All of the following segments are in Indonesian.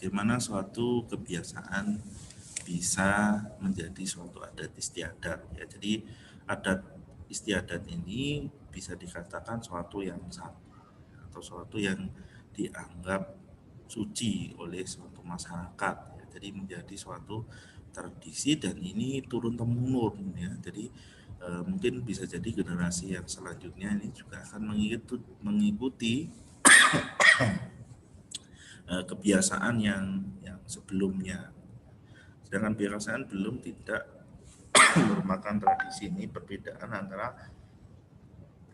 bagaimana suatu kebiasaan bisa menjadi suatu adat istiadat ya. Jadi adat istiadat ini bisa dikatakan suatu yang sah atau suatu yang dianggap suci oleh suatu masyarakat ya. Jadi menjadi suatu tradisi dan ini turun temurun ya. Jadi mungkin bisa jadi generasi yang selanjutnya ini juga akan mengikuti kebiasaan yang sebelumnya. Sedangkan kebiasaan belum tidak merupakan tradisi. Ini perbedaan antara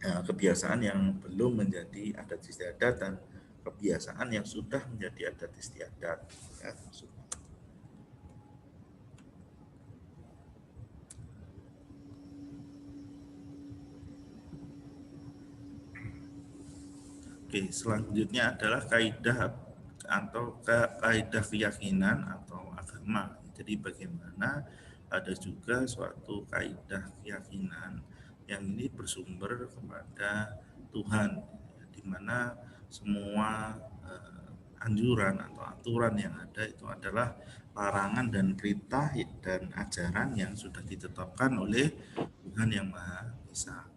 kebiasaan yang belum menjadi adat istiadat dan kebiasaan yang sudah menjadi adat istiadat ya. Oke, selanjutnya adalah kaidah atau kaidah keyakinan atau agama. Jadi bagaimana ada juga suatu kaidah keyakinan yang ini bersumber kepada Tuhan, di mana semua anjuran atau aturan yang ada itu adalah larangan dan perintah dan ajaran yang sudah ditetapkan oleh Tuhan yang Maha Esa.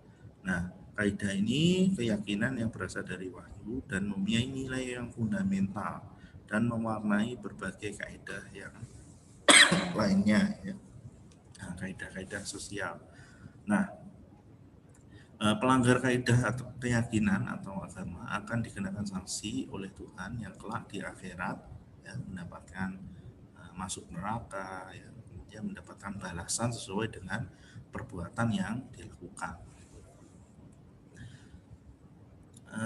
Nah, kaidah ini keyakinan yang berasal dari wahyu dan mempunyai nilai yang fundamental dan mewarnai berbagai kaidah yang lainnya ya. Nah, kaidah-kaidah sosial. Nah, pelanggar kaidah atau keyakinan atau agama akan dikenakan sanksi oleh Tuhan yang kelak di akhirat ya, mendapatkan masuk neraka ya, kemudian mendapatkan balasan sesuai dengan perbuatan yang dilakukan.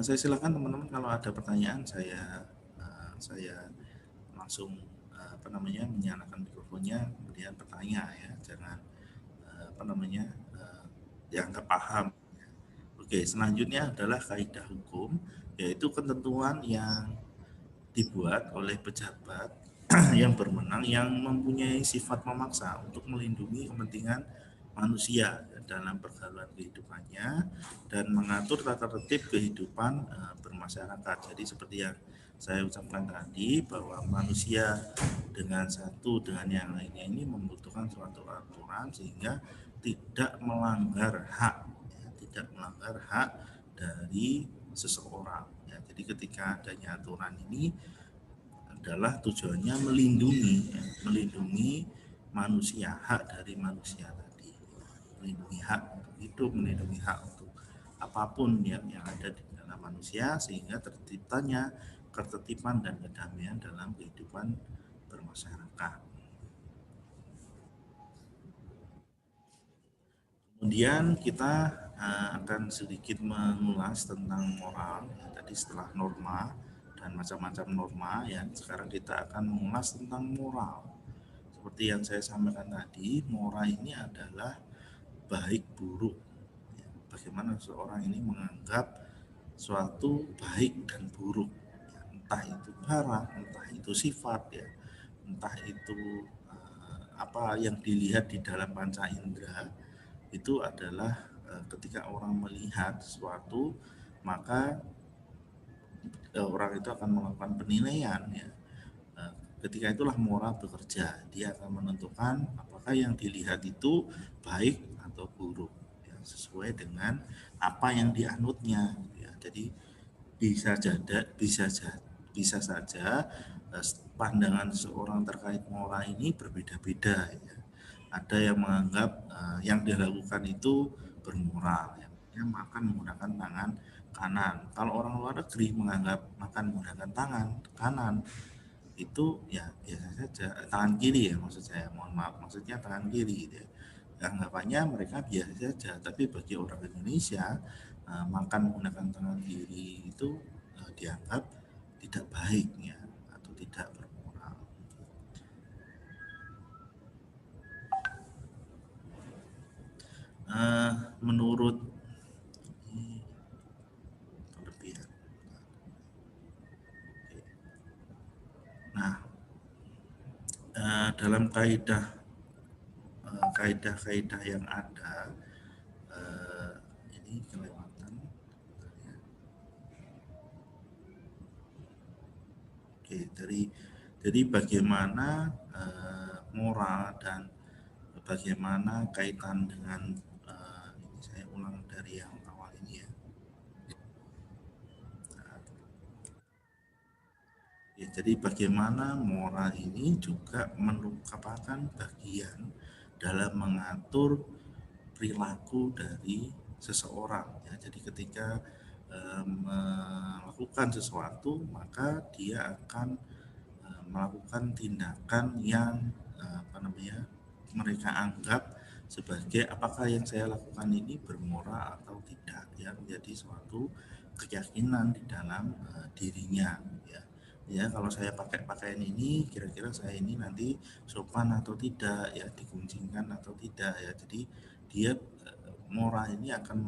Saya silakan teman-teman kalau ada pertanyaan saya langsung menyalakan mikrofonnya kemudian bertanya ya, jangan dianggap paham. Oke, selanjutnya adalah kaidah hukum, yaitu ketentuan yang dibuat oleh pejabat yang berwenang yang mempunyai sifat memaksa untuk melindungi kepentingan manusia dalam pergaulan kehidupannya dan mengatur tata tertib kehidupan bermasyarakat. Jadi seperti yang saya ucapkan tadi bahwa manusia dengan satu dengan yang lainnya ini membutuhkan suatu aturan sehingga tidak melanggar hak, ya, tidak melanggar hak dari seseorang. Ya, jadi ketika adanya aturan ini adalah tujuannya melindungi manusia, hak dari manusia tadi, melindungi hak untuk hidup, melindungi hak untuk apapun yang ada di dalam manusia sehingga terciptanya ketertiban dan kedamaian dalam kehidupan bermasyarakat. Kemudian kita akan sedikit mengulas tentang moral ya, tadi setelah norma dan macam-macam norma ya, sekarang kita akan mengulas tentang moral. Seperti yang saya sampaikan tadi, moral ini adalah baik buruk. Bagaimana seseorang ini menganggap suatu baik dan buruk, ya, entah itu barang, entah itu sifat ya, entah itu apa yang dilihat di dalam panca indera itu adalah ketika orang melihat sesuatu maka orang itu akan melakukan penilaian ya. Ketika itulah moral bekerja, dia akan menentukan apakah yang dilihat itu baik atau buruk ya, sesuai dengan apa yang dianutnya ya. Jadi bisa saja pandangan seseorang terkait moral ini berbeda-beda ya. Ada yang menganggap yang dilakukan itu bermoral ya, makan menggunakan tangan kanan. Kalau orang luar negeri menganggap makan menggunakan tangan kanan itu ya biasa saja, tangan kiri ya maksud saya, mohon maaf, maksudnya tangan kiri gitu ya. Anggapannya mereka biasa saja, tapi bagi orang Indonesia makan menggunakan tangan kiri itu dianggap tidak baik ya, atau tidak bermoral. Menurut kelebihan. Nah, dalam kaidah-kaidah yang ada ini kelewatan. Oke, Jadi bagaimana moral dan bagaimana kaitan dengan ini saya ulang dari yang awal ini ya. Ya, jadi bagaimana moral ini juga merupakan bagian dalam mengatur perilaku dari seseorang ya. Jadi ketika melakukan sesuatu maka dia akan melakukan tindakan yang mereka anggap sebagai apakah yang saya lakukan ini bermoral atau tidak ya, menjadi suatu keyakinan di dalam dirinya ya. Ya, kalau saya pakai pakaian ini kira-kira saya ini nanti sopan atau tidak ya, diguncingkan atau tidak ya. Jadi dia moral ini akan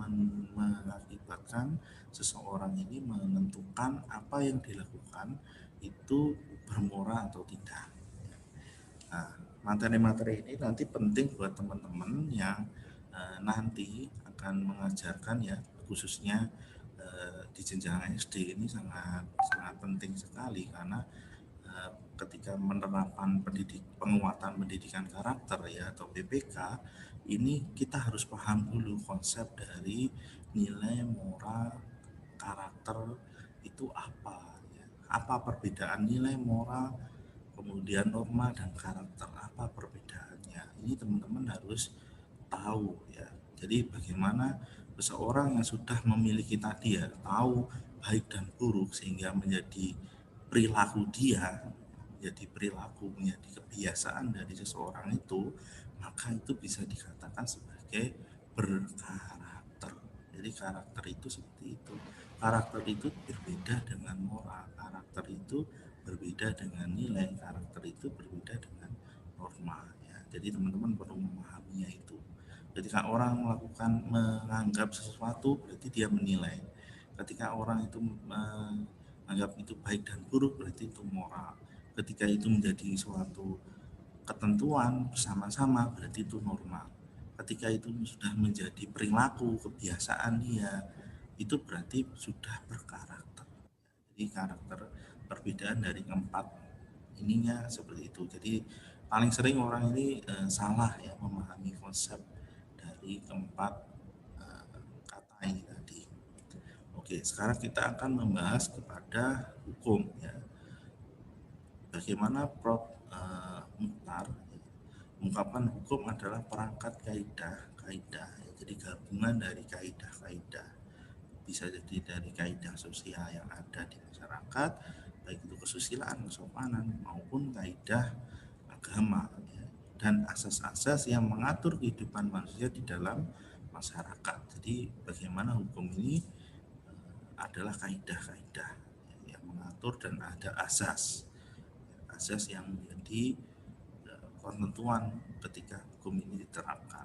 mengakibatkan seseorang ini menentukan apa yang dilakukan itu bermoral atau tidak. Nah, materi-materi ini nanti penting buat teman-teman yang nanti akan mengajarkan ya, khususnya di jenjang SD ini sangat penting sekali karena ketika menerapkan penguatan pendidikan karakter ya atau PPK ini kita harus paham dulu konsep dari nilai moral karakter itu apa ya. Apa perbedaan nilai moral kemudian norma dan karakter, apa perbedaannya, ini teman-teman harus tahu ya. Jadi bagaimana seseorang yang sudah memiliki tadi ya, tahu baik dan buruk sehingga menjadi perilaku dia, menjadi perilaku, menjadi kebiasaan dari seseorang itu, maka itu bisa dikatakan sebagai berkarakter. Jadi karakter itu seperti itu. Karakter itu berbeda dengan moral, karakter itu berbeda dengan nilai, karakter itu berbeda dengan norma ya. Jadi teman-teman perlu memahaminya itu. Ketika orang menganggap sesuatu berarti dia menilai. Ketika orang itu menganggap itu baik dan buruk berarti itu moral. Ketika itu menjadi suatu ketentuan bersama-sama berarti itu normal. Ketika itu sudah menjadi perilaku kebiasaan dia itu berarti sudah berkarakter. Jadi karakter perbedaan dari keempat ininya seperti itu. Jadi paling sering orang ini salah ya memahami konsep dari keempat kata ini tadi. Oke, sekarang kita akan membahas kepada hukum ya. Bagaimana Prof. Mukhtar mengungkapkan hukum adalah perangkat kaidah, ya. Jadi gabungan dari kaidah-kaidah, bisa jadi dari kaidah sosial yang ada di masyarakat, baik itu kesusilaan, kesopanan maupun kaidah agama ya. Dan asas-asas yang mengatur kehidupan manusia di dalam masyarakat. Jadi bagaimana hukum ini adalah kaidah-kaidah yang mengatur dan ada asas yang menjadi ketentuan ketika hukum ini diterapkan.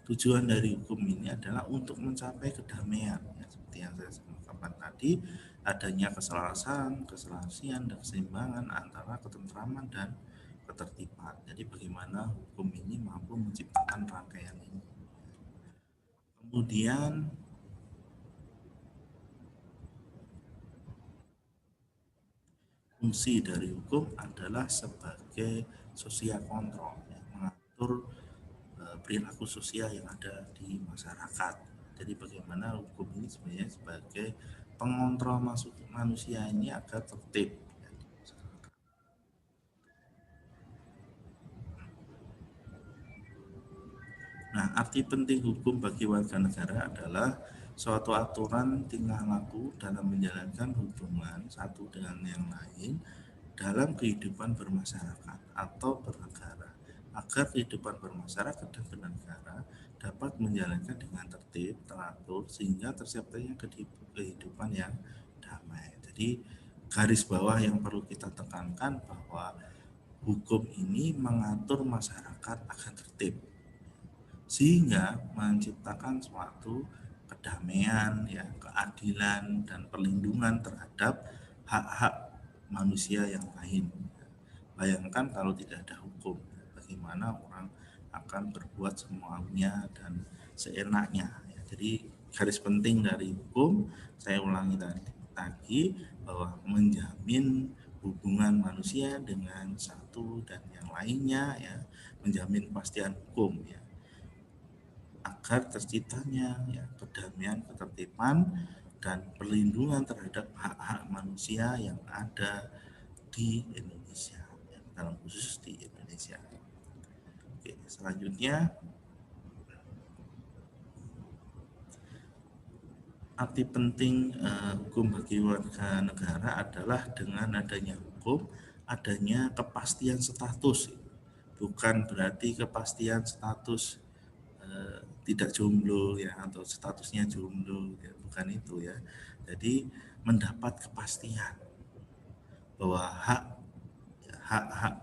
Tujuan dari hukum ini adalah untuk mencapai kedamaian ya, seperti yang saya sampaikan tadi, adanya keselarasan, keselasian dan keseimbangan antara ketentraman dan ketertiban. Jadi bagaimana hukum ini mampu menciptakan rangkaian ini. Kemudian fungsi dari hukum adalah sebagai sosial kontrol yang mengatur perilaku sosial yang ada di masyarakat. Jadi bagaimana hukum ini sebenarnya sebagai pengontrol manusia ini agar tertib. Nah, arti penting hukum bagi warga negara adalah suatu aturan tingkah laku dalam menjalankan hubungan satu dengan yang lain dalam kehidupan bermasyarakat atau bernegara, agar kehidupan bermasyarakat dan bernegara dapat menjalankan dengan tertib, teratur, sehingga tercapainya kehidupan yang damai. Jadi garis bawah yang perlu kita tekankan bahwa hukum ini mengatur masyarakat agar tertib, sehingga menciptakan suatu kedamaian, ya, keadilan dan perlindungan terhadap hak-hak manusia yang lain. Bayangkan kalau tidak ada hukum, bagaimana orang akan berbuat semuanya dan seenaknya. Jadi garis penting dari hukum, saya ulangi tadi bahwa menjamin hubungan manusia dengan satu dan yang lainnya, ya, menjamin kepastian hukum, ya, agar terciptanya, ya, kedamaian, ketertiban, dan perlindungan terhadap hak-hak manusia yang ada di Indonesia, ya, dalam khusus di Indonesia. Oke, selanjutnya arti penting hukum bagi warga negara adalah dengan adanya hukum, adanya kepastian status. Bukan berarti kepastian status tidak jomblo, ya, atau statusnya jomblo, ya, bukan itu, ya. Jadi mendapat kepastian bahwa hak-hak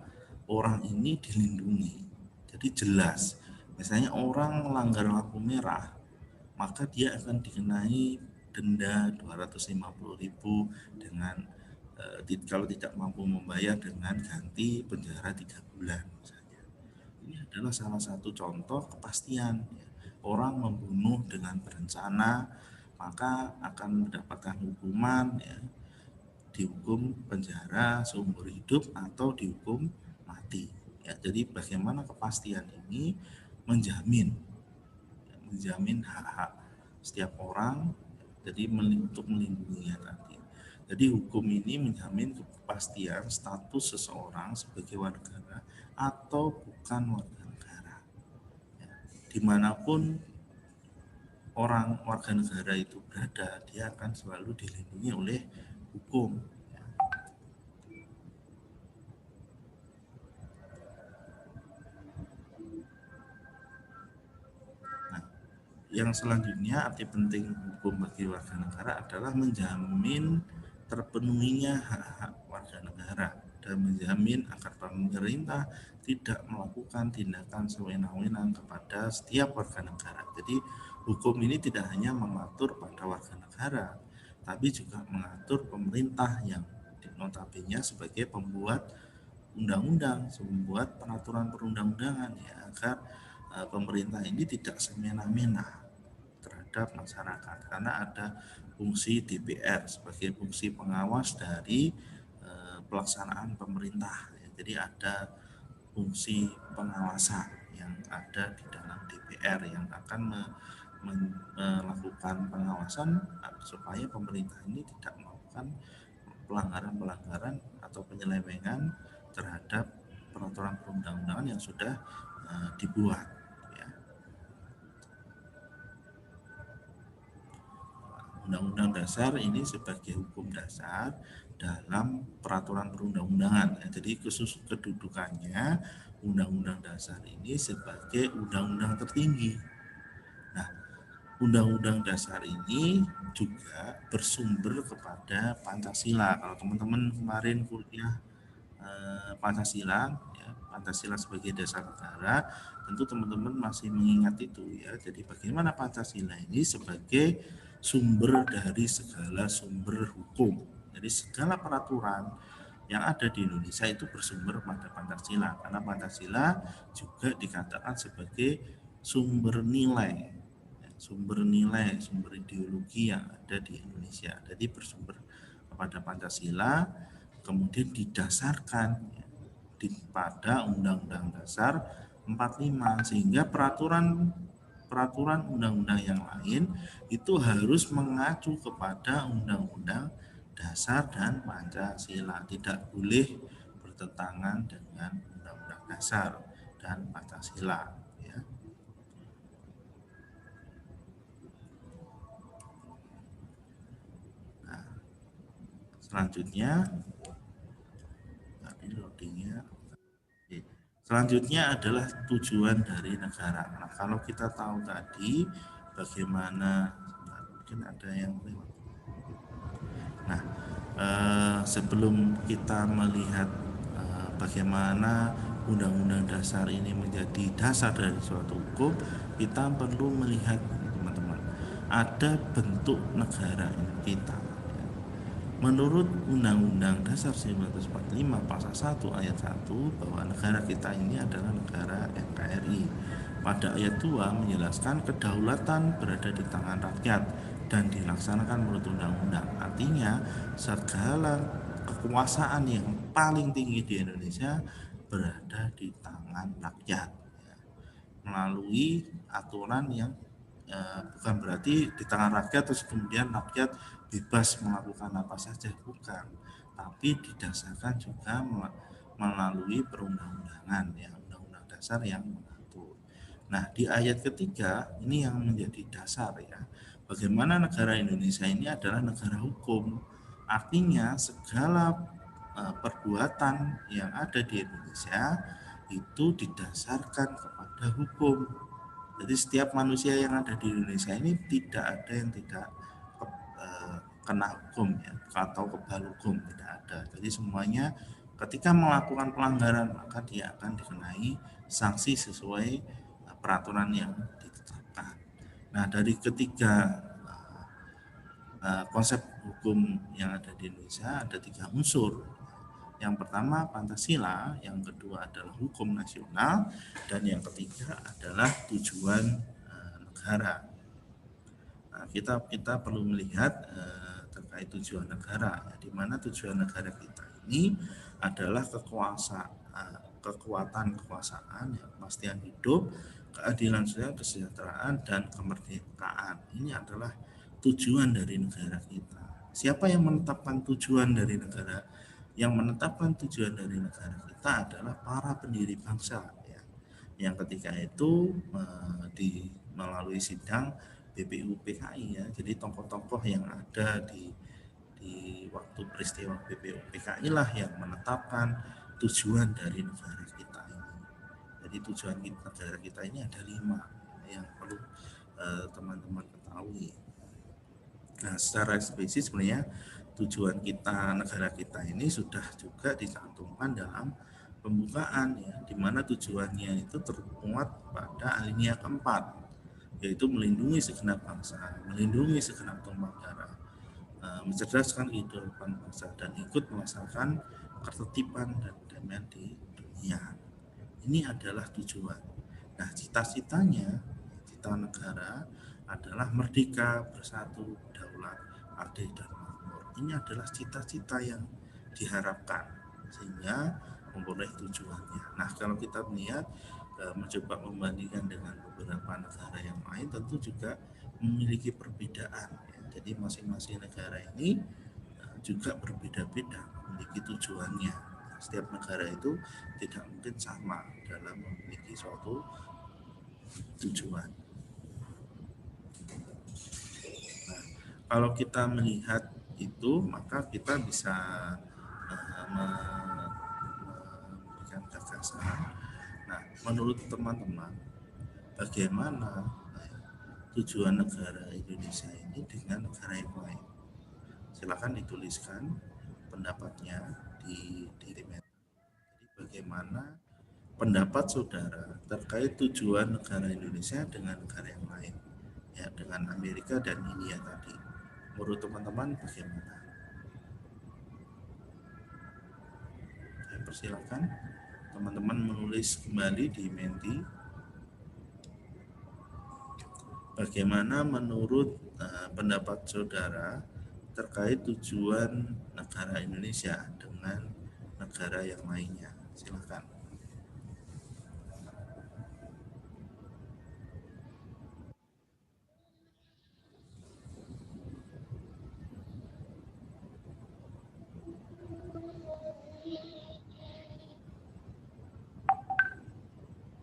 orang ini dilindungi. Jadi jelas, misalnya orang melanggar lampu merah, maka dia akan dikenai denda 250.000 dengan kalau tidak mampu membayar dengan ganti penjara 3 bulan misalnya. Ini adalah salah satu contoh kepastian, ya. Orang membunuh dengan berencana maka akan mendapatkan hukuman, ya, dihukum penjara seumur hidup atau dihukum mati, ya. Jadi bagaimana kepastian ini menjamin hak-hak setiap orang, jadi untuk melindunginya tadi. Jadi hukum ini menjamin kepastian status seseorang sebagai warga negara atau bukan warga negara, ya. Dimanapun orang warga negara itu berada, dia akan selalu dilindungi oleh hukum, ya. Nah, yang selanjutnya arti penting hukum bagi warga negara adalah menjamin terpenuhinya hak-hak warga negara dan menjamin agar pemerintah tidak melakukan tindakan sewenang-wenang kepada setiap warga negara. Jadi hukum ini tidak hanya mengatur pada warga negara, tapi juga mengatur pemerintah yang notabene sebagai pembuat undang-undang, membuat peraturan perundang-undangan, ya, agar pemerintah ini tidak semena-mena terhadap masyarakat, karena ada fungsi DPR sebagai fungsi pengawas dari pelaksanaan pemerintah, ya. Jadi ada fungsi pengawasan yang ada di dalam DPR yang akan melakukan pengawasan supaya pemerintah ini tidak melakukan pelanggaran-pelanggaran atau penyelewengan terhadap peraturan perundang-undangan yang sudah dibuat, ya. Undang-undang dasar ini sebagai hukum dasar dalam peraturan perundang-undangan, ya. Jadi khusus kedudukannya undang-undang dasar ini sebagai undang-undang tertinggi. Nah, undang-undang dasar ini juga bersumber kepada Pancasila. Kalau teman-teman kemarin kuliah Pancasila, ya, Pancasila sebagai dasar negara, tentu teman-teman masih mengingat itu, ya. Jadi bagaimana Pancasila ini sebagai sumber dari segala sumber hukum. Jadi segala peraturan yang ada di Indonesia itu bersumber pada Pancasila, karena Pancasila juga dikatakan sebagai sumber nilai, sumber ideologi yang ada di Indonesia. Jadi bersumber kepada Pancasila, kemudian didasarkan, ya, pada Undang-Undang Dasar 45, sehingga peraturan undang-undang yang lain itu harus mengacu kepada Undang-Undang Dasar dan Pancasila, tidak boleh bertentangan dengan Undang-Undang Dasar dan Pancasila, ya. Nah, selanjutnya loadingnya. Selanjutnya adalah tujuan dari negara. Nah, kalau kita tahu tadi bagaimana, mungkin ada yang lewat. Nah, sebelum kita melihat bagaimana Undang-Undang Dasar ini menjadi dasar dari suatu hukum, kita perlu melihat, teman-teman, ada bentuk negara kita. Menurut Undang-Undang Dasar 1945 Pasal 1 Ayat 1 bahwa negara kita ini adalah negara NKRI. Pada ayat 2 menjelaskan kedaulatan berada di tangan rakyat dan dilaksanakan menurut undang-undang. Artinya segala kekuasaan yang paling tinggi di Indonesia berada di tangan rakyat, ya. Melalui aturan yang bukan berarti di tangan rakyat terus kemudian rakyat bebas melakukan apa saja, bukan, tapi didasarkan juga melalui perundang-undangan, ya, undang-undang dasar yang mengatur. Nah, di ayat ketiga ini yang menjadi dasar, ya, bagaimana negara Indonesia ini adalah negara hukum. Artinya segala perbuatan yang ada di Indonesia itu didasarkan kepada hukum. Jadi setiap manusia yang ada di Indonesia ini tidak ada yang tidak kena hukum, ya, atau kebal hukum, tidak ada. Jadi semuanya ketika melakukan pelanggaran maka dia akan dikenai sanksi sesuai peraturan yang ditetapkan. Nah, dari ketiga konsep hukum yang ada di Indonesia ada 3 unsur. Yang pertama Pancasila, yang kedua adalah hukum nasional, dan yang ketiga adalah tujuan negara. Nah, kita perlu melihat terkait tujuan negara, ya, di mana tujuan negara kita ini adalah kekuatan kekuasaan, ya, kepastian hidup, keadilan sosial, kesejahteraan, dan kemerdekaan. Ini adalah tujuan dari negara kita. Siapa yang menetapkan tujuan dari negara? Yang menetapkan tujuan dari negara kita adalah para pendiri bangsa, ya. Yang ketika itu melalui sidang BPUPKI, ya. Jadi tokoh-tokoh yang ada di waktu peristiwa BPUPKI lah yang menetapkan tujuan dari negara kita ini. Jadi tujuan negara kita ini ada 5 yang perlu teman-teman ketahui. Nah, secara eksplisit sebenarnya tujuan kita, negara kita ini sudah juga dicantumkan dalam pembukaan, ya, di mana tujuannya itu termuat pada alinea keempat, yaitu melindungi segenap bangsa, melindungi segenap tumpah darah, mencerdaskan kehidupan bangsa, dan ikut melaksanakan ketertiban dan kedamaian di dunia. Ini adalah tujuan. Nah, cita-citanya, cita negara adalah merdeka, bersatu, daulat, adil, dan makmur. Ini adalah cita-cita yang diharapkan sehingga memperoleh tujuannya. Nah, kalau kita melihat mencoba membandingkan dengan beberapa negara yang lain, tentu juga memiliki perbedaan, ya. Jadi masing-masing negara ini juga berbeda-beda memiliki tujuannya. Setiap negara itu tidak mungkin sama dalam memiliki suatu tujuan. Nah, kalau kita melihat itu, maka kita bisa memberikan gagasan. Nah, menurut teman-teman, bagaimana tujuan negara Indonesia ini dengan negara yang lain? Silakan dituliskan pendapatnya di komentar. Jadi bagaimana pendapat saudara terkait tujuan negara Indonesia dengan negara yang lain, ya, dengan Amerika dan India tadi? Menurut teman-teman bagaimana? Saya persilakan teman-teman menulis kembali di Menti. Bagaimana menurut pendapat saudara terkait tujuan negara Indonesia dengan negara yang lainnya? Silakan.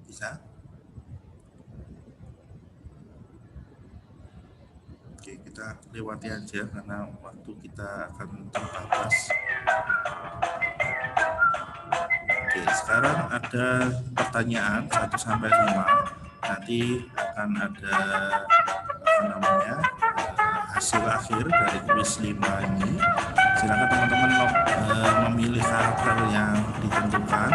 Bisa? Oke, kita lewati aja karena waktu kita akan terbatas. Oke, sekarang ada pertanyaan 1 sampai 5. Nanti akan ada hasil akhir dari kuis 5 ini. Silakan teman-teman memilih karakter yang ditentukan.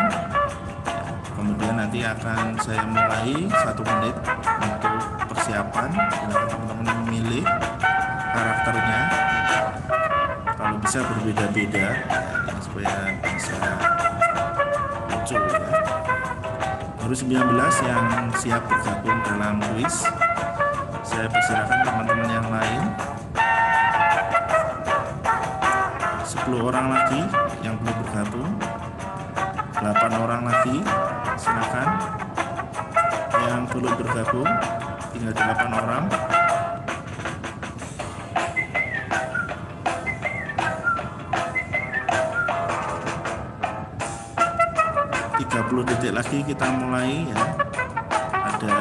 Kemudian nanti akan saya mulai 1 menit untuk persiapan. Silakan teman-teman memilih karakternya. Kalau bisa berbeda-beda, ya, supaya bisa muncul, ya. Baru 19 yang siap bergabung dalam kuis. Saya persilakan teman-teman yang lain. 10 orang lagi bergabung. 8 orang lagi, silakan. Yang belum bergabung, tinggal 8 orang. Detik lagi kita mulai ya. Ada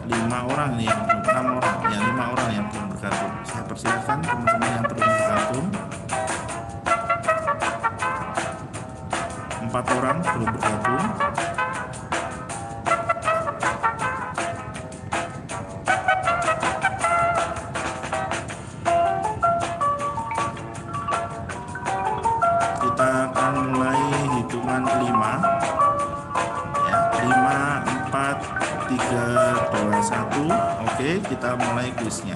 5 orang nih, 6 orang ya, 5 orang yang belum bergabung. Saya persilakan teman-teman yang belum bergabung. 4 orang belum bergabung. Kita akan mulai hitungan kelima. 3, 2, 1. Oke, kita mulai kuisnya.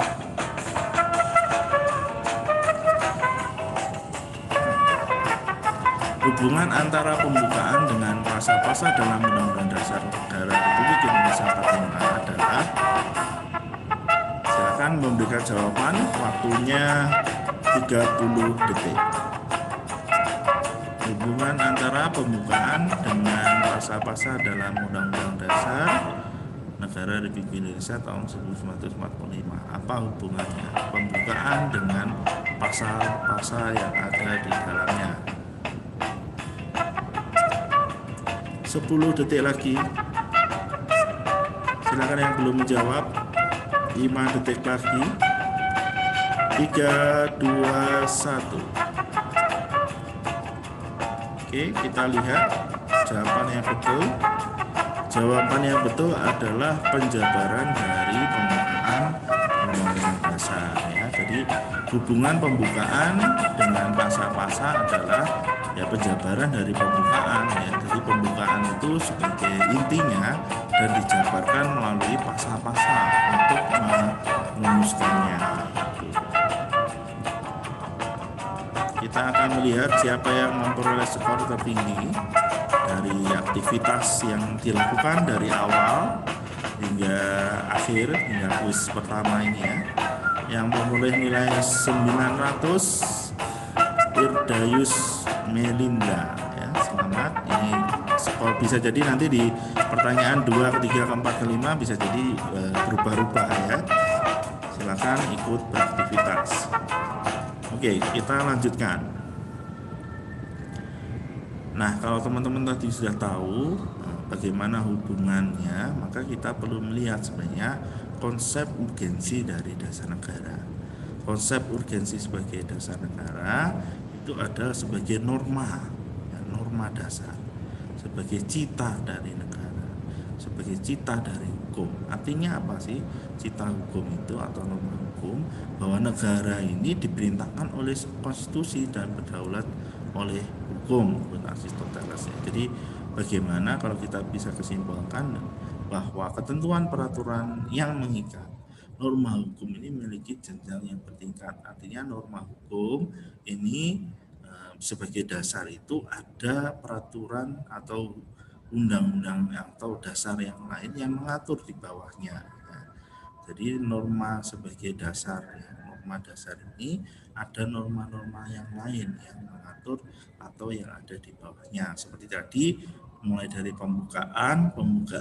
Hubungan antara pembukaan dengan pasal-pasal dalam Undang-Undang Dasar Negara Republik Indonesia 45 adalah, silakan memberikan jawaban, waktunya 30 detik. Hubungan antara pembukaan dengan pasal-pasal dalam Undang-Undang Dasar Negara Republik Indonesia tahun 1945. Apa hubungannya pembukaan dengan pasal-pasal yang ada di dalamnya? 10 detik lagi. Silakan yang belum menjawab. 5 detik lagi. 3, 2, 1. Oke, kita lihat jawaban yang betul. Jawaban yang betul adalah penjabaran dari pembukaan Undang-Undang Dasar ya. Jadi hubungan pembukaan dengan pasal-pasal adalah ya penjabaran dari pembukaan ya. Jadi pembukaan itu sebagai intinya dan dijabarkan melalui pasal-pasal untuk merumuskannya. Kita akan melihat siapa yang memperoleh skor tertinggi dari aktivitas yang dilakukan dari awal hingga akhir, hingga kuis pertama ini ya. Yang memperoleh nilai 900, Irdayus Melinda ya, selamat. Ini skor bisa jadi nanti di pertanyaan 2, ketiga, keempat, kelima bisa jadi berubah-ubah ya. Silakan ikut beraktivitas. Oke, kita lanjutkan. Nah, kalau teman-teman tadi sudah tahu bagaimana hubungannya, maka kita perlu melihat sebenarnya konsep urgensi dari dasar negara. Konsep urgensi sebagai dasar negara itu adalah sebagai norma, ya, norma dasar, sebagai cita dari negara, sebagai cita dari hukum. Artinya apa sih cita hukum itu atau norma hukum? Bahwa negara ini diperintahkan oleh konstitusi dan berdaulat oleh hukum, Aristoteles. Jadi bagaimana kalau kita bisa kesimpulan bahwa ketentuan peraturan yang mengikat norma hukum ini memiliki jenjang yang bertingkat. Artinya norma hukum ini sebagai dasar itu ada peraturan atau undang-undang atau dasar yang lain yang mengatur di bawahnya. Jadi norma sebagai dasar ya, norma dasar ini ada norma-norma yang lain yang mengatur atau yang ada di bawahnya. Seperti tadi mulai dari pembukaan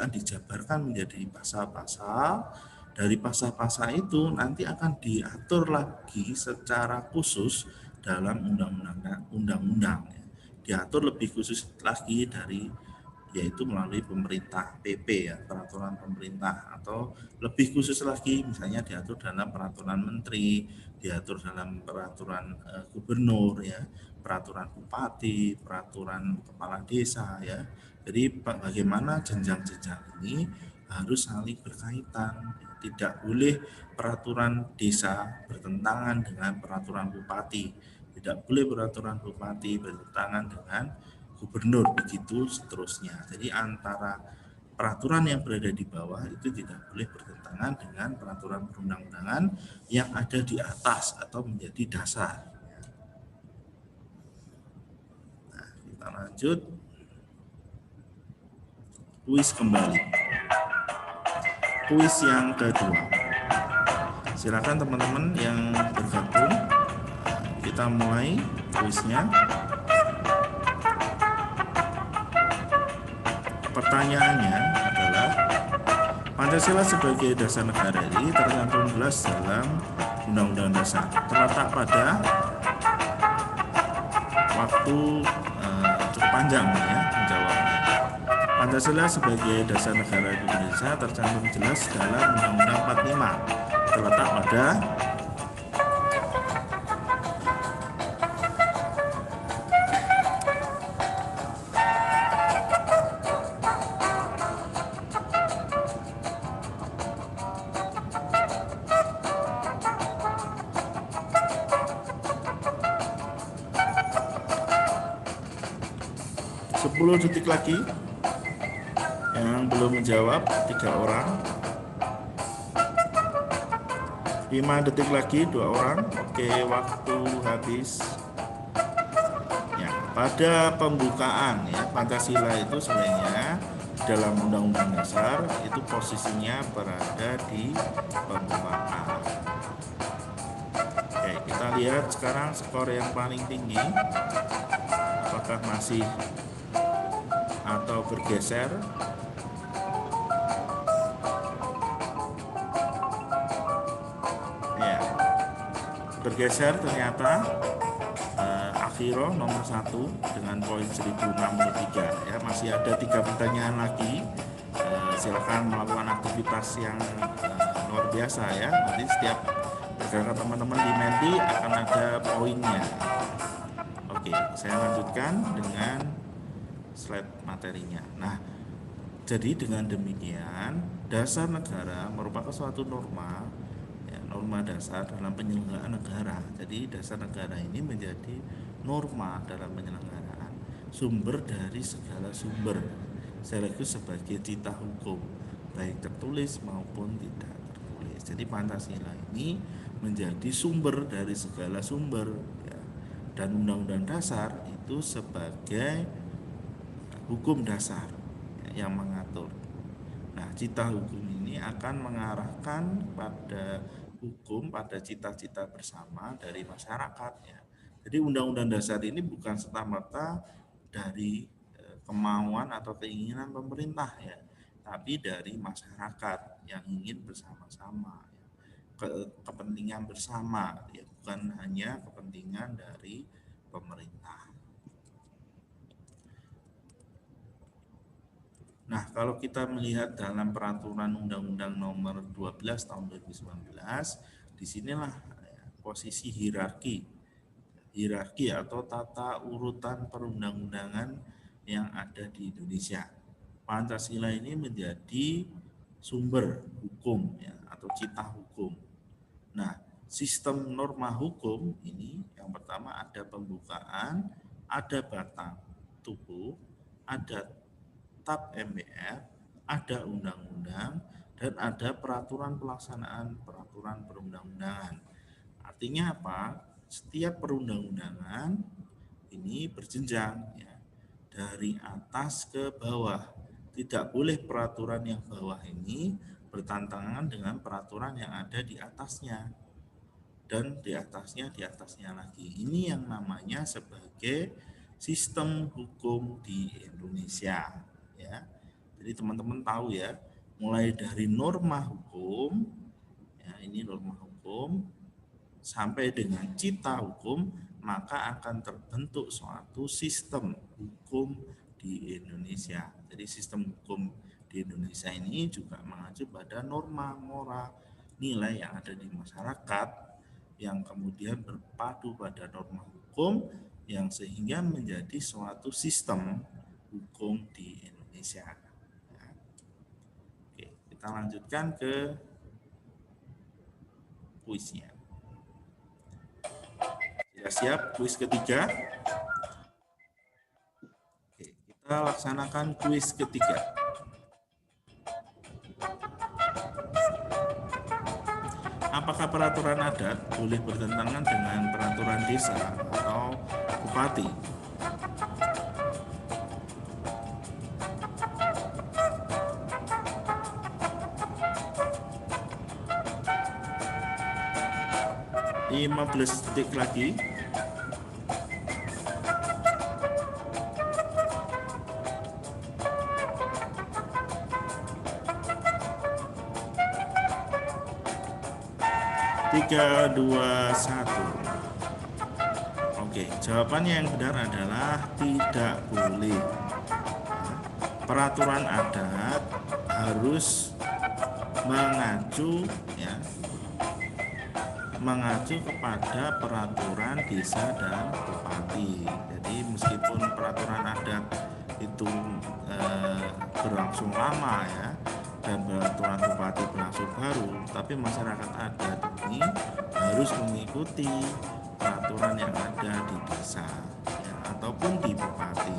dijabarkan menjadi pasal-pasal. Dari pasal-pasal itu nanti akan diatur lagi secara khusus dalam undang-undang ya. Diatur lebih khusus lagi dari yaitu melalui pemerintah PP ya, peraturan pemerintah, atau lebih khusus lagi misalnya diatur dalam peraturan menteri, diatur dalam peraturan gubernur ya, peraturan bupati, peraturan kepala desa ya. Jadi bagaimana jenjang-jenjang ini harus saling berkaitan. Tidak boleh peraturan desa bertentangan dengan peraturan bupati, tidak boleh peraturan bupati bertentangan dengan gubernur, begitu seterusnya. Jadi antara peraturan yang berada di bawah itu tidak boleh bertentangan dengan peraturan perundang-undangan yang ada di atas atau menjadi dasar. Nah, kita lanjut. Kuis kembali. Kuis yang kedua. Silakan teman-teman yang bergabung. Kita mulai kuisnya. pertanyaannya adalah Pancasila sebagai dasar negara ini tercantum jelas dalam Undang-Undang Dasar. Terletak pada waktu cukup panjang ya menjawabnya. Pancasila sebagai dasar negara Indonesia tercantum jelas dalam Undang-Undang 45. Terletak pada detik lagi. Yang belum menjawab 3 orang. 5 detik lagi 2 orang. Oke, waktu habis. Ya, pada pembukaan ya Pancasila itu sebenarnya dalam Undang-Undang Dasar itu posisinya berada di pembukaan. Oke, kita lihat sekarang skor yang paling tinggi. Apakah masih atau bergeser? Ya, bergeser ternyata Akhiro nomor 1 dengan poin 1063 ya. Masih ada 3 pertanyaan lagi. Silakan melakukan aktivitas yang luar biasa ya. Nanti setiap pergerakan teman-teman di Menti akan ada poinnya. Oke, saya lanjutkan dengan slide materinya. Nah, jadi dengan demikian dasar negara merupakan suatu norma, ya, norma dasar dalam penyelenggaraan negara. Jadi dasar negara ini menjadi norma dalam penyelenggaraan, sumber dari segala sumber, sekaligus sebagai cita hukum, baik tertulis maupun tidak tertulis. Jadi Pancasila ini menjadi sumber dari segala sumber, ya. Dan Undang-Undang Dasar itu sebagai hukum dasar yang mengatur. Nah, cita hukum ini akan mengarahkan pada hukum, pada cita-cita bersama dari masyarakat ya. Jadi Undang-Undang Dasar ini bukan serta-merta dari kemauan atau keinginan pemerintah ya, tapi dari masyarakat yang ingin bersama-sama ya. Kepentingan bersama ya, bukan hanya kepentingan dari pemerintah. Nah, kalau kita melihat dalam peraturan Undang-Undang Nomor 12 Tahun 2019, disinilah posisi hierarki atau tata urutan perundang-undangan yang ada di Indonesia. Pancasila ini menjadi sumber hukum ya, atau cita hukum. Nah, sistem norma hukum ini yang pertama ada pembukaan, ada batang tubuh, ada TAP MBR, ada undang-undang, dan ada peraturan pelaksanaan peraturan perundang-undangan. Artinya apa? Setiap perundang-undangan ini berjenjang ya, dari atas ke bawah. Tidak boleh peraturan yang bawah ini bertentangan dengan peraturan yang ada di atasnya. Dan di atasnya lagi. Ini yang namanya sebagai sistem hukum di Indonesia. Ya, jadi teman-teman tahu ya, mulai dari norma hukum, ya ini norma hukum, sampai dengan cita hukum, maka akan terbentuk suatu sistem hukum di Indonesia. Jadi sistem hukum di Indonesia ini juga mengacu pada norma, moral, nilai yang ada di masyarakat, yang kemudian berpadu pada norma hukum, yang sehingga menjadi suatu sistem hukum di Indonesia. Ya. Oke, kita lanjutkan ke kuisnya. Sudah siap kuis ketiga? Oke, kita laksanakan kuis ketiga. Apakah peraturan adat boleh bertentangan dengan peraturan desa atau bupati? Ini 15 detik lagi. 3, 2, 1. Oke, jawabannya yang benar adalah tidak boleh. Peraturan adat harus mengacu kepada peraturan desa dan bupati. Jadi meskipun peraturan adat itu berlangsung lama ya, dan peraturan bupati berlangsung baru, tapi masyarakat adat ini harus mengikuti peraturan yang ada di desa ya, ataupun di bupati.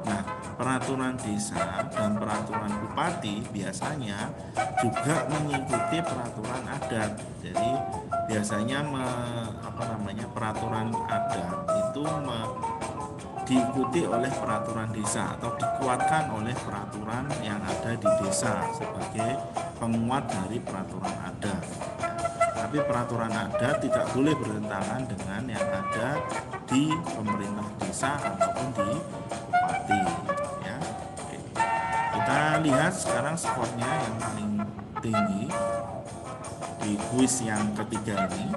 Nah, peraturan desa dan peraturan bupati biasanya juga mengikuti peraturan adat. Jadi biasanya peraturan adat itu diikuti oleh peraturan desa atau dikuatkan oleh peraturan yang ada di desa sebagai penguat dari peraturan adat. Tapi peraturan adat tidak boleh bertentangan dengan yang ada di pemerintah desa ataupun di bupati. Ya. Oke. Kita lihat sekarang skornya yang paling tinggi di kuis yang ketiga ini.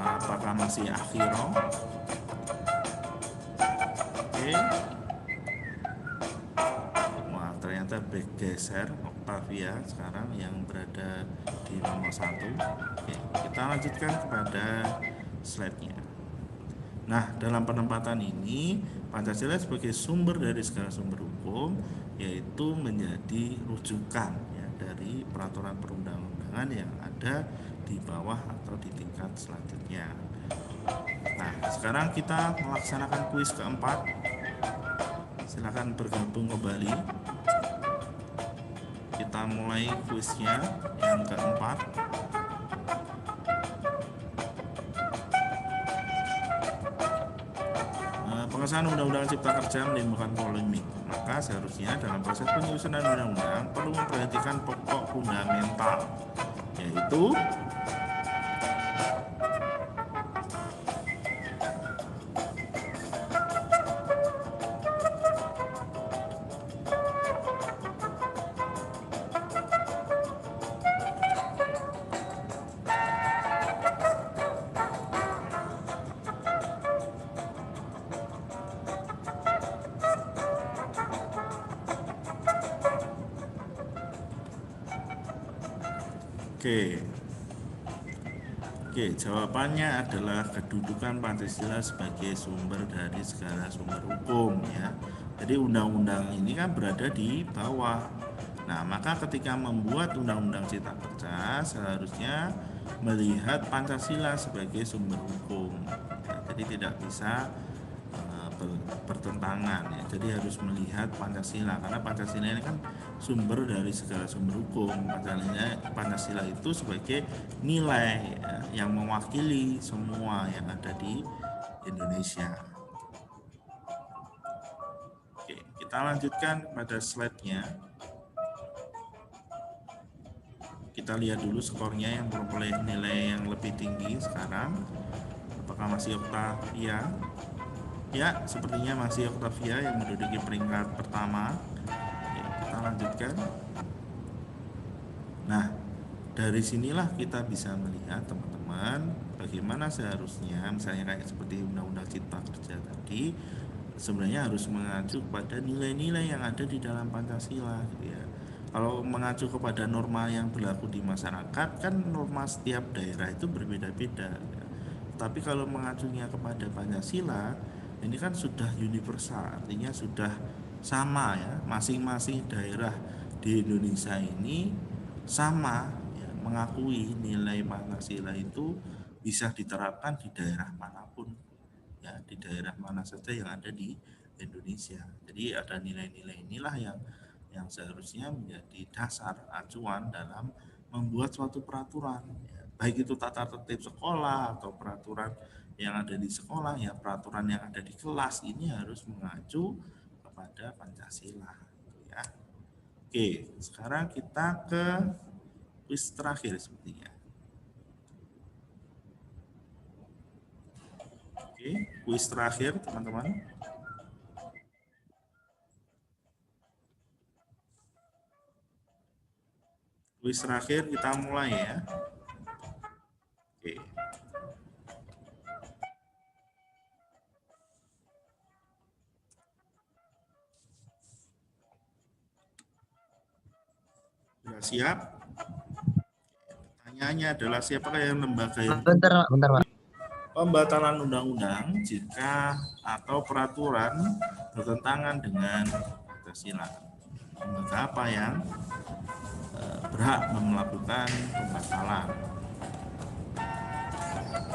Apakah masih Akhiro? Oke. Wah, ternyata bergeser Octavia sekarang yang berada di nomor 1. Oke, kita lanjutkan kepada slide-nya. Nah, dalam penempatan ini Pancasila sebagai sumber dari segala sumber hukum yaitu menjadi rujukan ya, dari peraturan perundang-undangan yang ada di bawah atau di tingkat selanjutnya. Nah, sekarang kita melaksanakan kuis keempat. Silakan bergabung kembali. Kita mulai kuisnya yang keempat. Pengesahan Undang-Undang Cipta Kerja menimbulkan polemik, maka seharusnya dalam proses penyusunan undang-undang perlu memperhatikan pokok fundamental, yaitu Oke, jawabannya adalah kedudukan Pancasila sebagai sumber dari segala sumber hukum ya. Jadi undang-undang ini kan berada di bawah. Nah, maka ketika membuat undang-undang Cipta Kerja seharusnya melihat Pancasila sebagai sumber hukum. Ya, jadi tidak bisa bertentangan ya. Jadi harus melihat Pancasila karena Pancasila ini kan sumber dari segala sumber hukum. Pancasila itu sebagai nilai ya, yang mewakili semua yang ada di Indonesia. Oke, kita lanjutkan pada slide-nya. Kita lihat dulu skornya yang memperoleh nilai yang lebih tinggi sekarang. Apakah masih Octavia? Ya, sepertinya masih Octavia yang menduduki peringkat pertama. Oke, kita lanjutkan. Nah, dari sinilah kita bisa melihat teman-teman bagaimana seharusnya, misalnya kayak seperti Undang-Undang Cipta Kerja tadi, sebenarnya harus mengacu kepada nilai-nilai yang ada di dalam Pancasila, gitu ya. Kalau mengacu kepada norma yang berlaku di masyarakat, kan norma setiap daerah itu berbeda-beda. Ya. Tapi kalau mengacunya kepada Pancasila, ini kan sudah universal, artinya sudah sama ya, masing-masing daerah di Indonesia ini sama ya, mengakui nilai Pancasila itu bisa diterapkan di daerah manapun ya, di daerah mana saja yang ada di Indonesia. Jadi ada nilai-nilai inilah yang seharusnya menjadi dasar acuan dalam membuat suatu peraturan ya, baik itu tata tertib sekolah atau peraturan yang ada di sekolah ya, peraturan yang ada di kelas ini harus mengacu kepada Pancasila ya. Oke, sekarang kita ke kuis terakhir sepertinya. Oke, kuis terakhir teman-teman. Kuis terakhir kita mulai ya. Siap? Pertanyaannya adalah siapakah yang lembaga yang Bentar Pak. pembatalan undang-undang jika atau peraturan bertentangan dengan Pancasila. Lembaga apa yang berhak melakukan pembatalan?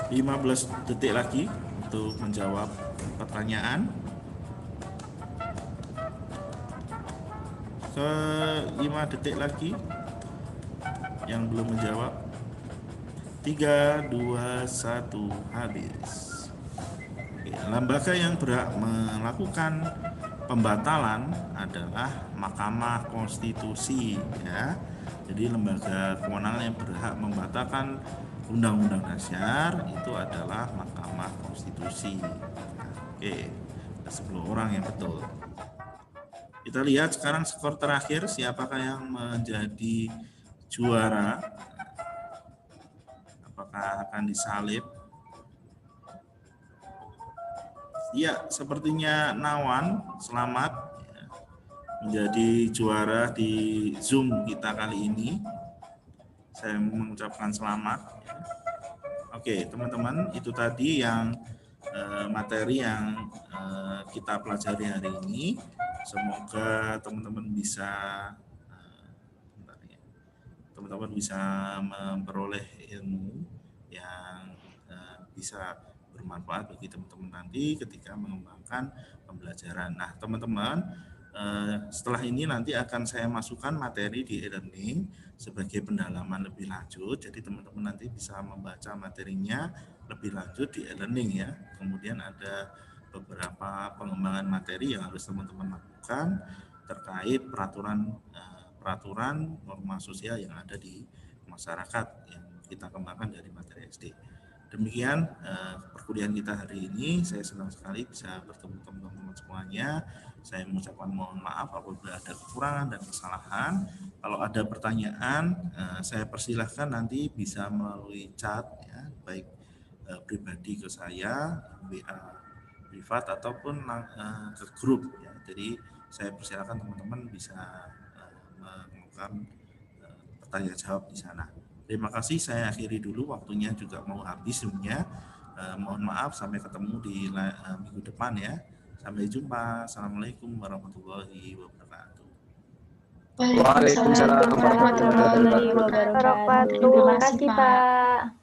15 detik lagi untuk menjawab pertanyaan. Ke 5 detik lagi yang belum menjawab. 3, 2, 1, habis. Oke, lembaga yang berhak melakukan pembatalan adalah Mahkamah Konstitusi, ya. Jadi lembaga kewenangan yang berhak membatalkan Undang-Undang Dasar itu adalah Mahkamah Konstitusi. Oke, ada 10 orang yang betul. Kita lihat sekarang skor terakhir, siapakah yang menjadi juara? Apakah akan disalib? Ya, sepertinya Nawan, selamat ya, menjadi juara di Zoom kita kali ini. Saya mengucapkan selamat. Oke, teman-teman, itu tadi yang materi yang kita pelajari hari ini. Semoga teman-teman bisa teman-teman bisa memperoleh ilmu yang bisa bermanfaat bagi teman-teman nanti ketika mengembangkan pembelajaran. Nah, teman-teman, setelah ini nanti akan saya masukkan materi di e-learning sebagai pendalaman lebih lanjut. Jadi teman-teman nanti bisa membaca materinya lebih lanjut di e-learning ya. Kemudian ada beberapa pengembangan materi yang harus teman-teman lakukan terkait peraturan norma sosial yang ada di masyarakat yang kita kembangkan dari materi SD. Demikian perkuliahan kita hari ini. Saya senang sekali bisa bertemu teman-teman semuanya. Saya mengucapkan mohon maaf apabila ada kekurangan dan kesalahan. Kalau ada pertanyaan, saya persilahkan nanti bisa melalui chat, ya, baik pribadi ke saya, WA privat ataupun ke grup. Ya. Jadi saya persilahkan teman-teman bisa melakukan pertanyaan jawab di sana. Terima kasih, saya akhiri dulu, waktunya juga mau habis sebenarnya. Mohon maaf, sampai ketemu di minggu depan ya. Sampai jumpa. Assalamualaikum warahmatullahi wabarakatuh. Waalaikumsalam warahmatullahi wabarakatuh. Terima kasih Pak.